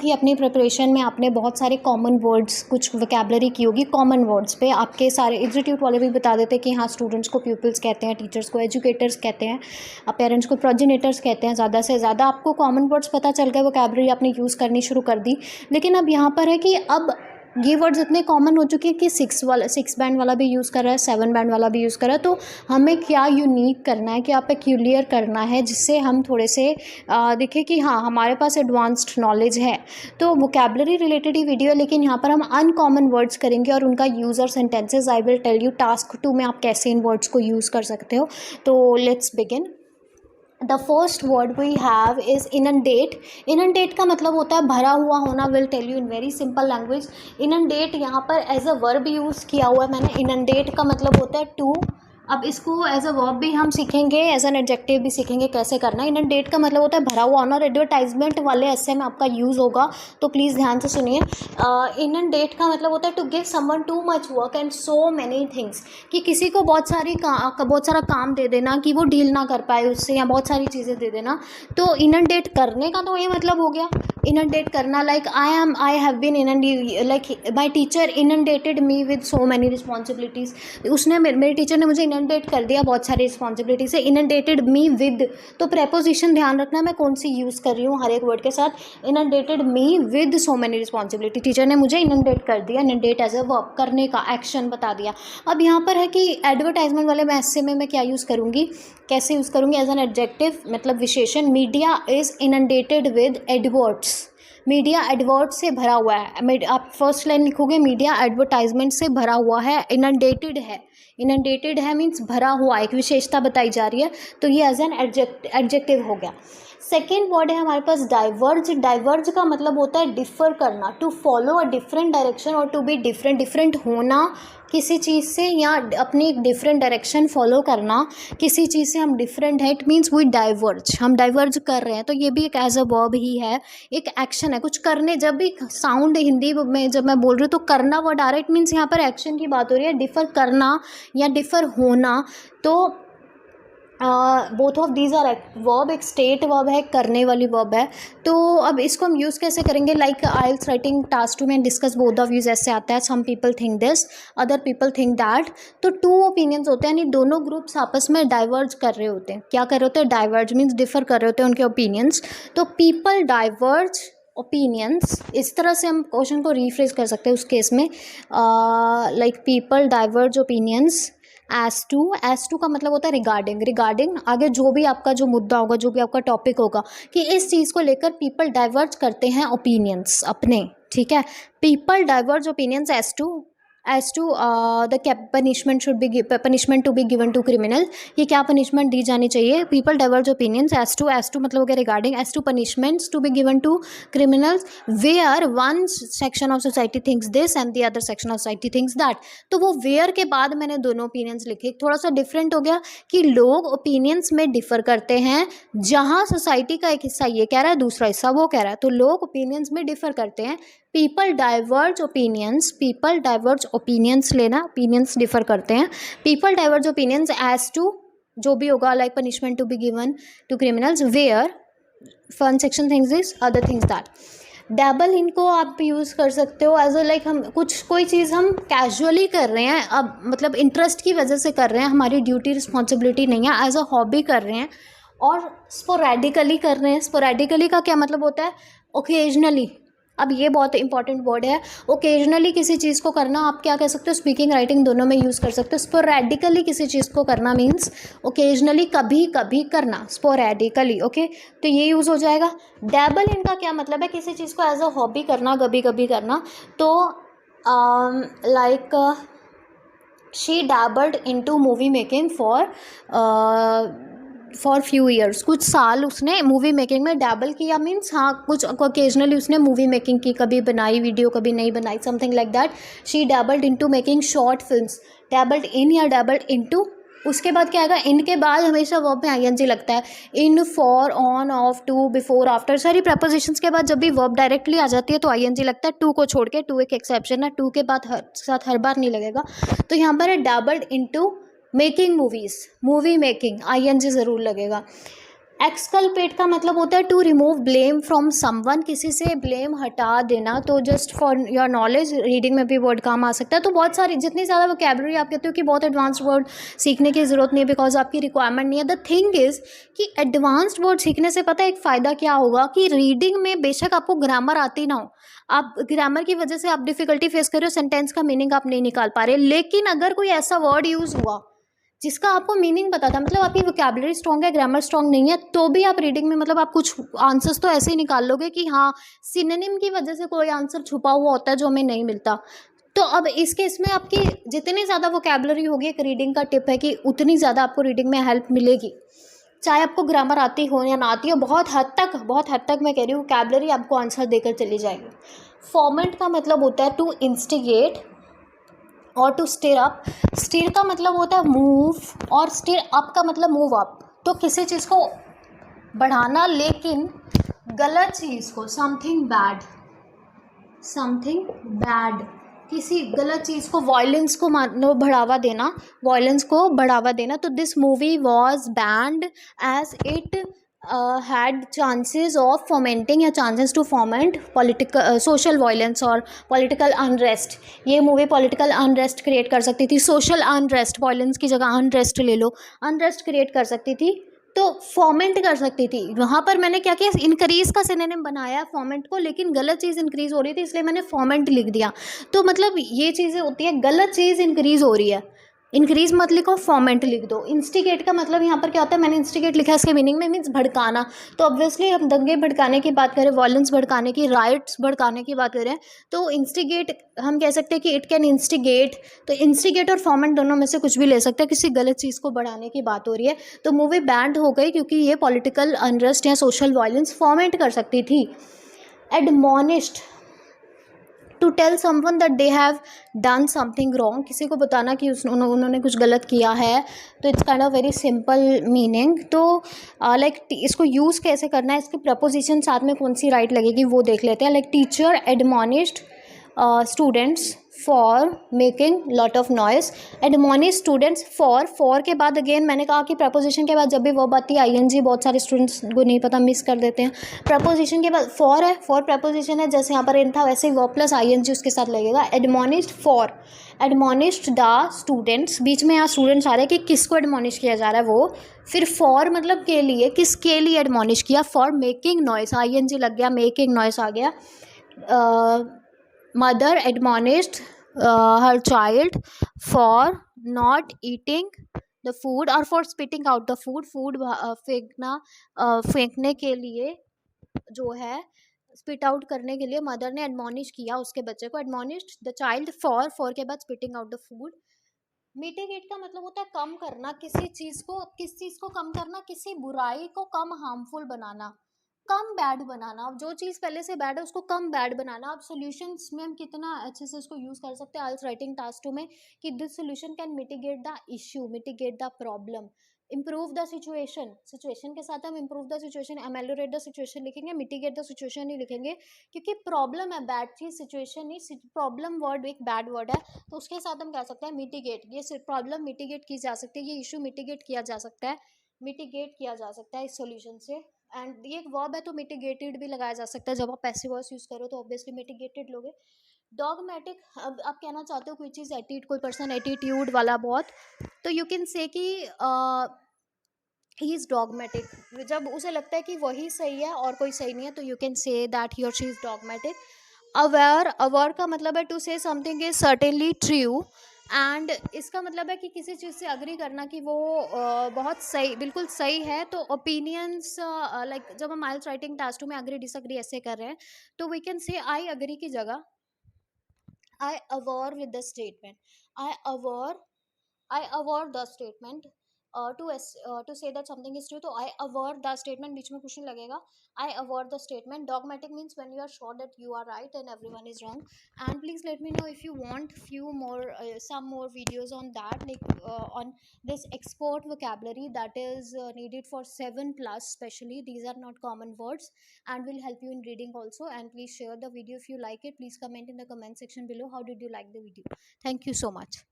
कि अपनी प्रिपरेशन में आपने बहुत सारे कॉमन वर्ड्स, कुछ वोकैबलरी की होगी कॉमन वर्ड्स पे। आपके सारे इंस्टीट्यूट वाले भी बता देते हैं कि हाँ, स्टूडेंट्स को प्यूपिल्स कहते हैं, टीचर्स को एजुकेटर्स कहते हैं, पेरेंट्स को प्रोजेनेटर्स कहते हैं। ज़्यादा से ज़्यादा आपको कॉमन वर्ड्स पता चल गए, वोकैबलरी आपने यूज़ करनी शुरू कर दी। लेकिन अब यहाँ पर है कि अब ये वर्ड्स इतने कॉमन हो चुके हैं कि 6 बैंड वाला भी यूज़ कर रहा है, 7 बैंड वाला भी यूज़ कर रहा है। तो हमें क्या यूनिक करना है, क्या पेक्यूलियर करना है, जिससे हम थोड़े से देखें कि हाँ, हमारे पास एडवांस्ड नॉलेज है। तो वोकैबलरी रिलेटेड ही वीडियो है, लेकिन यहाँ पर हम अनकॉमन वर्ड्स करेंगे और उनका यूज़ और sentences I will tell you task 2 में आप कैसे इन वर्ड्स को यूज़ कर सकते हो। तो let's begin. The first word we have is inundate. Inundate का मतलब होता है भरा हुआ होना। Will tell you in very simple language. Inundate यहाँ पर एज अ वर्ब यूज़ किया हुआ है मैंने। इनंडेट का मतलब होता है टू। अब इसको एज अ वर्ब भी हम सीखेंगे, एज एन एडजेक्टिव भी सीखेंगे कैसे करना है। इनंडेट का मतलब होता है भरा हुआ होना और एडवर्टाइजमेंट वाले ऐसे में आपका यूज़ होगा, तो प्लीज़ ध्यान से सुनिए। इनंडेट का मतलब होता है to give someone too much work and so many things, कि किसी को बहुत सारा काम दे देना कि वो डील ना कर पाए उससे, या बहुत सारी चीज़ें दे देना। तो इनंडेट करने का तो ये मतलब हो गया, इनंडेट करना। Like I have been inundated, like my teacher inundated me with so many responsibilities. उसने मेरे टीचर ने मुझे इनंडेट कर दिया बहुत सारी रिस्पॉन्सिबिलिटी से। इनंडेटेड मी विद, तो प्रेपोजिशन ध्यान रखना है मैं कौन सी यूज़ कर रही हूँ हर एक वर्ड के साथ। Inundated me with so many responsibility, teacher ने मुझे इनंडेट कर दिया। इनंडेट एज अ वर्ब, करने का, एक्शन बता दिया। अब यहाँ पर है कि एडवर्टाइजमेंट वाले मैसे में मैं क्या यूज़ करूँगी, कैसे यूज़ करूँगी, एज एन एडजेक्टिव मतलब विशेषण। Media is inundated with adverts. Media advert से भरा हुआ है। आप फर्स्ट लाइन लिखोगे, मीडिया एडवर्टाइजमेंट से भरा हुआ है। इनंडेटेड है, इनंडेटेड है मीन्स भरा हुआ, एक विशेषता बताई जा रही है, तो ये एज एन एडजेक्टिव हो गया। सेकेंड वर्ड है हमारे पास डाइवर्ज। डाइवर्ज का मतलब होता है डिफर करना, to follow a different direction और टू बी डिफरेंट। डिफरेंट होना किसी चीज़ से, या अपनी एक डिफरेंट डायरेक्शन फॉलो करना किसी चीज़ से, हम डिफरेंट है, इट मीन्स वी डाइवर्ज, हम डाइवर्ज कर रहे हैं। तो ये भी एक एज अ वर्ब ही है, एक एक्शन है, कुछ करने। जब भी साउंड हिंदी में जब मैं बोल रही हूँ तो करना वर्ड आ रहा है, इट मीन्स यहाँ पर एक्शन की बात हो रही है, डिफर करना या डिफर होना। तो both of these are verb, एक स्टेट वर्ब है, करने वाली वर्ब है। तो अब इसको हम यूज़ कैसे करेंगे, लाइक आइल्स राइटिंग टास्क 2 में डिस्कस बोथ ऑफ यूज ऐसे आता है। Some people think this, other people think that. तो 2 ओपिनियंस होते हैं, यानी दोनों ग्रुप्स आपस में डाइवर्ज कर रहे होते हैं। क्या कर रहे होते हैं, डाइवर्ज मीन्स डिफर कर रहे होते हैं उनके ओपिनियंस। तो पीपल डाइवर्ज ओपिनियंस, इस तरह से हम क्वेश्चन को रीफ्रेज कर सकते हैं उस केस में, like people diverge opinions as to का मतलब होता है रिगार्डिंग। रिगार्डिंग आगे जो भी आपका जो मुद्दा होगा, जो भी आपका टॉपिक होगा, कि इस चीज़ को लेकर पीपल डाइवर्ज करते हैं ओपिनियंस अपने, ठीक है। People diverge opinions as to the punishment to be given to criminal, ये क्या पनिशमेंट दी जानी चाहिए। People diverge opinions as to मतलब हो गया regarding, as to punishments to be given to criminals where one section of society thinks this and the other section of society thinks that. तो वो वेयर के बाद मैंने दोनों ओपिनियंस लिखे, थोड़ा सा डिफरेंट हो गया कि लोग ओपिनियंस में डिफर करते हैं, जहाँ सोसाइटी का एक हिस्सा ये कह रहा है, दूसरा हिस्सा वो कह रहा है, तो लोग ओपिनियंस में डिफर करते हैं। पीपल डाइवर्ज ओपिनियंस लेना, ओपिनियंस डिफर करते हैं। People diverge opinions as to जो भी होगा, like punishment to be given to criminals where one section things this, other things that. Dabble इनको आप यूज़ कर सकते हो एज अ लाइक हम कोई चीज़ हम कैजुअली कर रहे हैं, अब मतलब इंटरेस्ट की वजह से कर रहे हैं, हमारी ड्यूटी रिस्पॉन्सिबिलिटी नहीं है, एज अ हॉबी कर रहे हैं। और स्पोरेडिकली कर रहे हैं। स्पोरेडिकली का क्या मतलब होता है, ओकेजनली। अब ये बहुत इंपॉर्टेंट वर्ड है, ओकेजनली किसी चीज़ को करना। आप क्या कह सकते हो, स्पीकिंग राइटिंग दोनों में यूज़ कर सकते हो। स्पोरेडिकली किसी चीज़ को करना मीन्स ओकेजनली, कभी कभी करना, स्पोरेडिकली, ओके। तो ये यूज़ हो जाएगा। डैबल इनका क्या मतलब है, किसी चीज़ को एज अ हॉबी करना, कभी कभी करना। तो like she dabbled into movie making for few years, कुछ साल उसने मूवी मेकिंग में डैबल किया, मीन्स हाँ कुछ ओकेजनली उसने मूवी मेकिंग की, कभी बनाई वीडियो, कभी नहीं बनाई, something like that. She dabbled into making short films, dabbled in या डैबल्ड इनटू। उसके बाद क्या आएगा, इनके बाद हमेशा वर्ब में आईएनजी लगता है। In, for, on, off, to, before, after, सारी प्रपोजिशंस के बाद जब भी वर्ब डायरेक्टली आ जाती है तो आईएनजी लगता है, टू को छोड़ के। टू एक एक्सेप्शन है, टू के बाद साथ हर बार नहीं लगेगा। तो यहाँ पर है dabbled into making movies, movie making, ING ज़रूर लगेगा। एक्सकल्पेट का मतलब होता है to remove blame from someone, किसी से ब्लेम हटा देना। तो just for your knowledge reading में भी वर्ड काम आ सकता है। तो बहुत सारी, जितनी ज़्यादा वोकैबुलरी आप कहते हो कि बहुत एडवांस्ड वर्ड सीखने की ज़रूरत नहीं है बिकॉज आपकी रिक्वायरमेंट नहीं है। द थिंग इज़ कि एडवांस्ड वर्ड सीखने से पता है एक फ़ायदा क्या होगा कि रीडिंग में बेशक आपको ग्रामर आती ना हो, आप ग्रामर की वजह से आप डिफ़िकल्टी फेस कर रहे हो, सेंटेंस का मीनिंग आप नहीं निकाल पा रहे, लेकिन अगर कोई ऐसा वर्ड यूज़ हुआ जिसका आपको मीनिंग पता था, मतलब आपकी वोकैबुलरी स्ट्रॉन्ग है, ग्रामर स्ट्रॉन्ग नहीं है, तो भी आप रीडिंग में मतलब आप कुछ आंसर्स तो ऐसे ही निकाल लोगे कि हाँ, सिनोनिम की वजह से कोई आंसर छुपा हुआ होता है जो हमें नहीं मिलता। तो अब इस केस में आपकी जितनी ज़्यादा वोकैबुलरी होगी, एक रीडिंग का टिप है कि उतनी ज़्यादा आपको रीडिंग में हेल्प मिलेगी, चाहे आपको ग्रामर आती हो या ना आती हो। बहुत हद तक मैं कह रही हूँ वोकैबुलरी आपको आंसर देकर चली जाएगी। फॉर्मेट का मतलब होता है टू इंस्टिगेट और टू स्टिर अप। स्टिर का मतलब होता है मूव और स्टिर अप का मतलब मूव अप। तो किसी चीज़ को बढ़ाना, लेकिन गलत चीज़ को, समथिंग बैड, किसी गलत चीज़ को, वायलेंस को मानो बढ़ावा देना, तो this movie was banned as it had chances of fomenting या chances to foment political social violence और पॉलिटिकल अनरेस्ट। ये मूवी पॉलिटिकल अनरेस्ट क्रिएट कर सकती थी, सोशल अनरेस्ट, वायलेंस की जगह अनरेस्ट ले लो, अनरेस्ट क्रिएट कर सकती थी, तो फॉर्मेंट कर सकती थी। वहाँ पर मैंने क्या किया, इंक्रीज का सिनोनिम बनाया फॉर्मेंट को, लेकिन गलत चीज़ इंक्रीज हो रही थी इसलिए मैंने फॉर्मेंट लिख दिया। तो मतलब ये चीज़ें होती है, गलत चीज़ इंक्रीज हो रही है, इंक्रीज मत लिखो, फॉर्मेंट लिख दो। इंस्टिगेट का मतलब यहाँ पर क्या होता है, मैंने इंस्टिगेट लिखा है, इसके मीनिंग में मीन्स भड़काना। तो ऑब्वियसली हम दंगे भड़काने की बात करें, वॉयलेंस भड़काने की, राइट्स भड़काने की बात करें, तो इंस्टिगेट हम कह सकते हैं कि इट कैन इंस्टिगेट। तो इंस्टिगेट और फॉर्मेंट दोनों में से कुछ भी ले सकते हैं, किसी गलत चीज़ को बढ़ाने की बात हो रही है। तो मूवी बैंड हो गई क्योंकि ये पॉलिटिकल अनरेस्ट या सोशल वायलेंस फॉर्मेंट कर सकती थी। Admonished, to tell someone that they have done something wrong, किसी को बताना कि उन्होंने कुछ गलत किया है। तो it's kind of very simple meaning. तो लाइक इसको यूज़ कैसे करना है, इसकी प्रपोजिशन साथ में कौन सी राइट लगेगी वो देख लेते हैं। Like teacher admonished students for making lot of noise. Admonish students for के बाद अगेन मैंने कहा कि प्रपोजिशन के बाद जब भी वर्ब आती है आईएनजी, बहुत सारे स्टूडेंट्स को नहीं पता, मिस कर देते हैं। प्रपोजिशन के बाद फॉर है, फॉर प्रपोजिशन है, जैसे यहाँ पर इन था वैसे ही वर्ब प्लस आईएनजी उसके साथ लगेगा। एडमोनिश्ड फॉर, एडमोनिश्ड द स्टूडेंट्स, बीच में यहाँ स्टूडेंट्स आ रहे हैं कि किसको एडमोनिश किया जा रहा है वो, फिर फॉर मतलब के लिए, किसके लिए एडमोनिश किया, फॉर मेकिंग नॉइस, आईएनजी लग गया, मेकिंग नॉइस आ गया। Mother admonished her child for not eating the food और for spitting out the food, फेंकने के लिए जो है, स्पिट आउट करने के लिए मदर ने एडमोनिश किया उसके बच्चे को। एडमोनिश्ड द चाइल्ड फॉर के बाद spitting out the food. Mitigate का मतलब होता है कम करना, किस चीज़ को कम करना, किसी बुराई को कम हार्मफुल बनाना, कम बैड बनाना। अब जो चीज़ पहले से बैड है उसको कम बैड बनाना। अब सॉल्यूशंस में हम कितना अच्छे से इसको यूज़ कर सकते हैं आइल्स राइटिंग टास्क 2 में, कि this solution can mitigate the issue, mitigate the problem, improve the situation के साथ हम improve the situation, ameliorate the situation लिखेंगे, मिटिगेट द सिचुएशन नहीं लिखेंगे, क्योंकि प्रॉब्लम है बैड चीज़, सिचुएशन नहीं, प्रॉब्लम वर्ड एक बैड वर्ड है, तो उसके साथ हम कह सकते हैं मिटिगेट। ये प्रॉब्लम मिटिगेट की जा सकती है, ये इशू मिटिगेट किया जा सकता है, मिटिगेट किया जा सकता है इस सॉल्यूशन से। एंड ये एक वर्ब है तो मिटिगेटेड भी लगाया जा सकता है, जब आप पैसिव वॉइस यूज़ करो तो ऑब्वियसली मिटिगेटेड लोगे। डॉगमेटिक, अब आप कहना चाहते हो कोई चीज़ कोई पर्सन एटीट्यूड वाला बहुत, तो यू कैन से कि ही इज़ डॉगमेटिक, जब उसे लगता है कि वही सही है और कोई सही नहीं है, तो you can say that he और शी इज़ डॉगमेटिक। अवेयर का मतलब है to say something is certainly true, and इसका मतलब है कि किसी चीज़ से अग्री करना कि वो बहुत सही, बिल्कुल सही है। तो ओपिनियंस लाइक जब हम आइल्स राइटिंग टास्क में अग्री डिसअग्री ऐसे कर रहे हैं, तो we can say I agree की जगह I aver with the statement, I aver I avert the statement, to say that something is true, तो I avert the statement, बीच में कुछ नहीं लगेगा, I avert the statement. Dogmatic means when you are sure that you are right and everyone is wrong. And please let me know if you want few more some more videos on that, like on this export vocabulary that is needed for 7+, especially these are not common words and will help you in reading also. And please share the video if you like it. Please comment in the comment section below how did you like the video. Thank you so much.